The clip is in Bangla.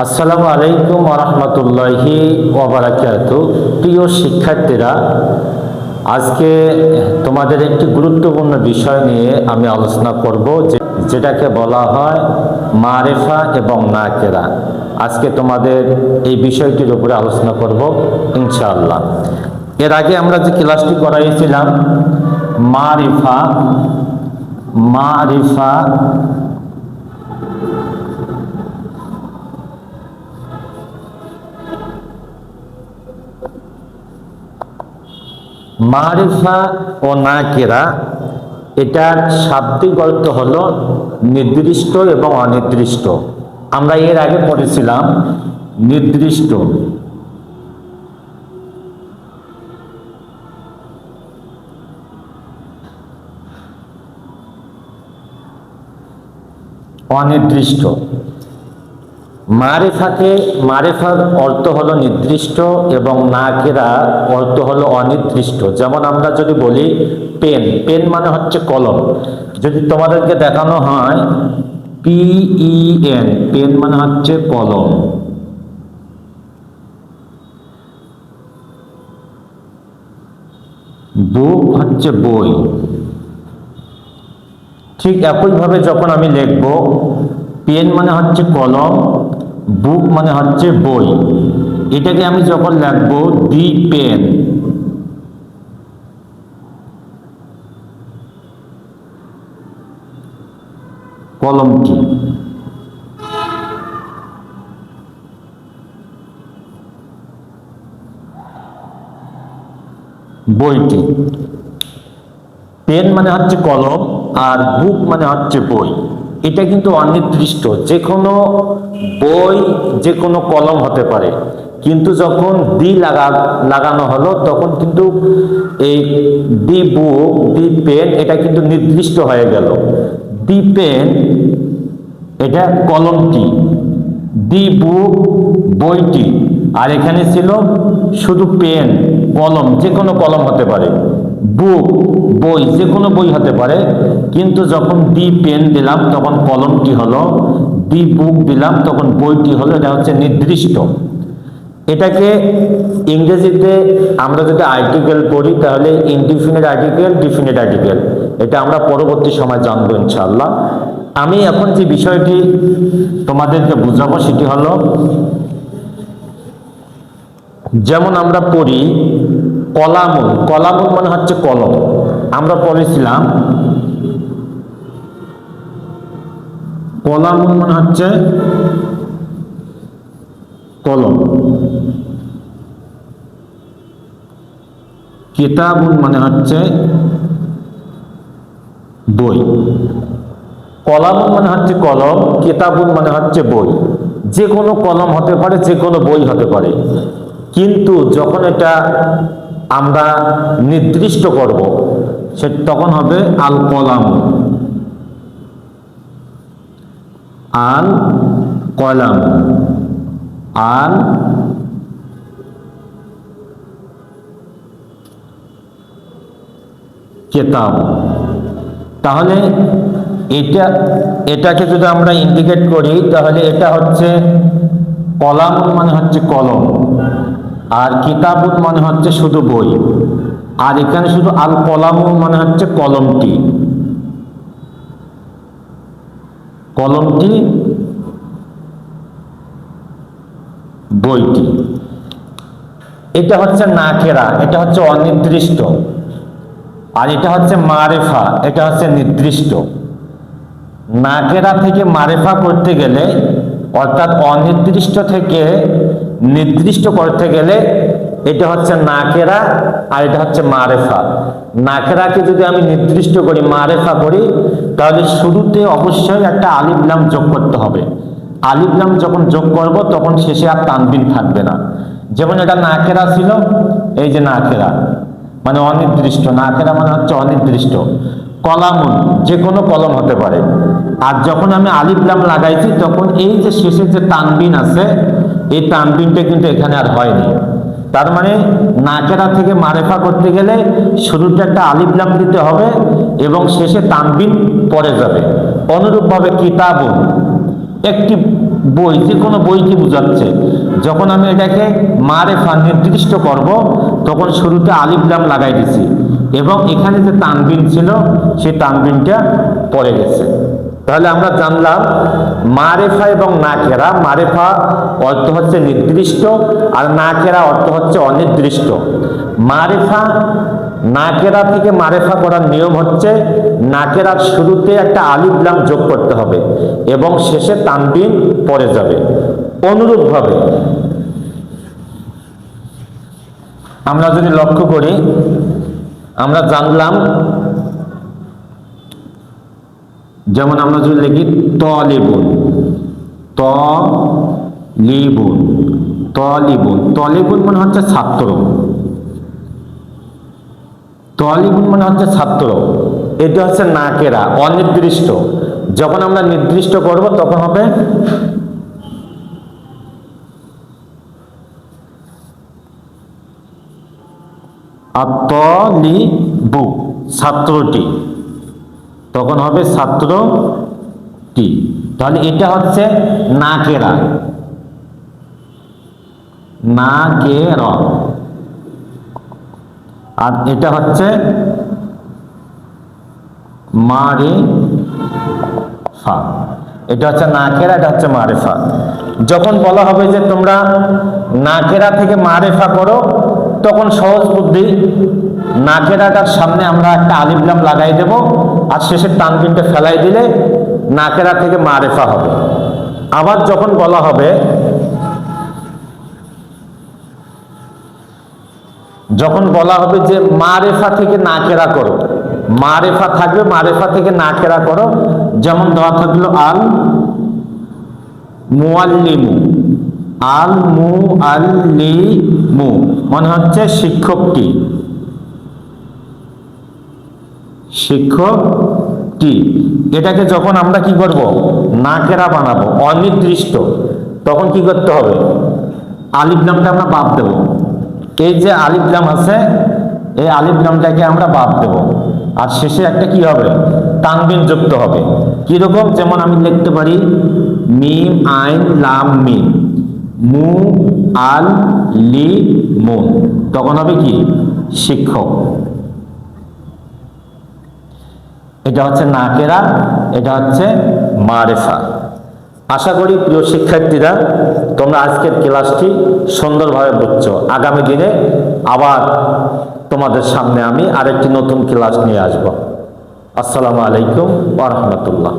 আসসালামু আলাইকুম ওয়া রাহমাতুল্লাহি ওয়া বারাকাতুহু। প্রিয় শিক্ষার্থীরা, আজকে তোমাদের একটি গুরুত্বপূর্ণ বিষয় নিয়ে আমি আলোচনা করব, যেটাকে বলা হয় মারিফা এবং নাকেরা। আজকে তোমাদের এই বিষয়টির উপরে আলোচনা করব ইনশাআল্লাহ। এর আগে আমরা যে ক্লাসটি করাইছিলাম মারিফা মারিফা মারিফা ও নাকেরা, এটার শাব্দিক অর্থ হলো নির্দিষ্ট এবং অনির্দিষ্ট। আমরা এর আগে পড়েছিলাম নির্দিষ্ট, অনির্দিষ্ট। মারিফার অর্থ হলো নির্দিষ্ট এবং নাকেরা অর্থ হলো অনির্দিষ্ট। যেমন আমরা যদি বলি পেন মানে হচ্ছে কলম। যদি তোমাদেরকে দেখানো হয় PEN, পেন মানে হচ্ছে কলম। বুক হচ্ছে বই। ঠিক একইভাবে যখন আমি লিখব পেন মানে হচ্ছে কলম, বুক মানে হচ্ছে বই, এটাকে আমি যখন লিখব দি পেন, কলমটি। বইটি। পেন মানে হচ্ছে কলম আর বুক মানে হচ্ছে বই। এটা কিন্তু অনির্দিষ্ট। যে কোনো বই, যে কোনো কলম হতে পারে, কিন্তু যখন লাগানো হলো তখন কিন্তু এই দি বুক, দি পেন এটা কিন্তু নির্দিষ্ট হয়ে গেল। দি পেন এটা কলমটি, দি বুক বইটি, আর এখানে ছিল শুধু পেন, কলম, যে কোনো কলম হতে পারে, বুক বই, যে কোনো বই হতে পারে। কিন্তু যখন দি পেন দিলাম তখন কলমটি হলো, দি বুক দিলাম তখন বইটি হলো। এটা হচ্ছে নির্দিষ্ট। এটাকে ইংরেজিতে আমরা যদি আর্টিকেল পড়ি তাহলে ইনডিফিনিট আর্টিকেল, ডিফিনিট আর্টিকেল, এটা আমরা পরবর্তী সময় জানবো ইনশাআল্লাহ। আমি এখন যে বিষয়টি তোমাদেরকে বুঝাবো সেটি হলো, যেমন আমরা পড়ি কলামুন। কলামুন মানে হচ্ছে কলম। আমরা পড়েছিলাম কলামুন মানে হচ্ছে কলম, কিতাবুন মানে হচ্ছে বই। কলামুন মানে হচ্ছে কলম, কিতাবুন মানে হচ্ছে বই। যে কোনো কলম হতে পারে, যে কোনো বই হতে পারে। কিন্তু যখন এটা আমরা নির্দিষ্ট করব সে তখন হবে আল কলাম, আল কলাম, আল কিতাব। তাহলে এটাকে যদি আমরা ইন্ডিকেট করি তাহলে এটা হচ্ছে কলাম মানে হচ্ছে কলম, আর কিতাবুন মানে হচ্ছে শুধু বই, আর এখানে শুধু আল কলামু মানে হচ্ছে কলমটি, কলমটি বইটি। এটা হচ্ছে নাকেরা, এটা হচ্ছে অনির্দিষ্ট। আর এটা হচ্ছে মারিফা, এটা হচ্ছে নির্দিষ্ট। নাকেরা থেকে মারিফা করতে গেলে, অর্থাৎ অনির্দিষ্ট থেকে নির্দিষ্ট করতে গেলে, এটা হচ্ছে নাকেরা আর এটা হচ্ছে মারিফা। নাকেরাকে যদি আমি নির্দিষ্ট করি, মারিফা করি, তাহলে শুরুতে অবশ্যই একটা আলিফ লাম যোগ করতে হবে। আলিফ লাম যখন যোগ করব তখন শেষে আর তানবিন থাকবে না। যেমন এটা নাকেরা ছিল, এই যে নাকেরা মানে অনির্দিষ্ট, নাকেরা মানে হচ্ছে অনির্দিষ্ট। কলামুন যে কোনো কলম হতে পারে। আর যখন আমি আলিফ লাম লাগাইছি তখন এই যে শেষে যে তানবিন আছে, এই তানবিনটা কিন্তু এখানে আর হয়নি। তার মানে নাকেরা থেকে মারিফা করতে গেলে শুরুতে একটা আলিফ লাম দিতে হবে এবং শেষে তানবিন পড়ে যাবে। অনুরূপভাবে কিতাবুন, একটি বই, যে কোনো বইকে বোঝাচ্ছে। যখন আমি এটাকে মারেফা নির্দিষ্ট করব, তখন শুরুতে আলিফ লাম লাগাই দিছি এবং এখানে যে তানবিন ছিল সেই তানবিনটা পড়ে গেছে। তাহলে আমরা জানলাম মারেফা এবং নাকেরা। মারেফা অর্থ হচ্ছে নির্দিষ্ট আর নাকেরা অর্থ হচ্ছে অনির্দিষ্ট। মারেফা নাকেরা থেকে মারেফা করার নিয়ম হচ্ছে নাকেরার শুরুতে একটা আলিফ লাম যোগ করতে হবে এবং শেষে তানবিন পড়ে যাবে। অনুরূপভাবে আমরা যদি লক্ষ্য করি, আমরা জানলাম যেমন আমরা যদি লিখি তলিবুন, তলিবুন, তলিবুন, তলিবুন মানে হচ্ছে ছাত্র, তলিবুন মানে হচ্ছে ছাত্র। এটা হচ্ছে নাকেরা, অনির্দিষ্ট। যখন আমরা নির্দিষ্ট করব তখন হবে আত-তলিবু, ছাত্রটি, তখন হবে ছাত্রটি। তাহলে এটা হচ্ছে নাকেরা, নাকেরা। আর এটা হচ্ছে মারিফা। এটা হচ্ছে নাকেরা, এটা হচ্ছে মারিফা। যখন বলা হবে যে তোমরা নাকেরা থেকে মারিফা করো, তখন সহজ বুদ্ধি, নাকেরাটার সামনে আমরা একটা আলিফ লাম লাগাই দেব আর শেষের তানবিনটা ফেলাই দিলে নাকেরা থেকে মারিফা হবে। আবার যখন বলা হবে, যখন বলা হবে যে মারেফা থেকে নাকেরা করো, মারেফা থাকবে, মারেফা থেকে নাকেরা করো। যেমন দেওয়া থাকলো আল মুআল্লিমু, আল মুআল্লিমু মানে হচ্ছে শিক্ষকটি, শিক্ষকটি। এটাকে যখন আমরা কি করব, নাকেরা বানাবো, অনির্দিষ্ট, তখন কি করতে হবে, আলিফ লামটা আমরা বাদ দেব। এই যে আলিফ লাম আছে, এই আলিফ লামটাকে আমরা বাদ দেব আর শেষে একটা কি হবে, তানবিন যুক্ত হবে। কিরকম, যেমন আমি লিখতে পারি মিম আইন লাম মিম, মু আল লি মু, তখন হবে কি, শিক্ষক। এটা হচ্ছে নাকেরা, এটা হচ্ছে মারেফা। আশা করি প্রিয় শিক্ষার্থীরা তোমরা আজকের ক্লাসটি সুন্দরভাবে বুঝছো। আগামী দিনে আবার তোমাদের সামনে আমি আরেকটি নতুন ক্লাস নিয়ে আসব। আসসালামু আলাইকুম ওয়া রাহমাতুল্লাহ।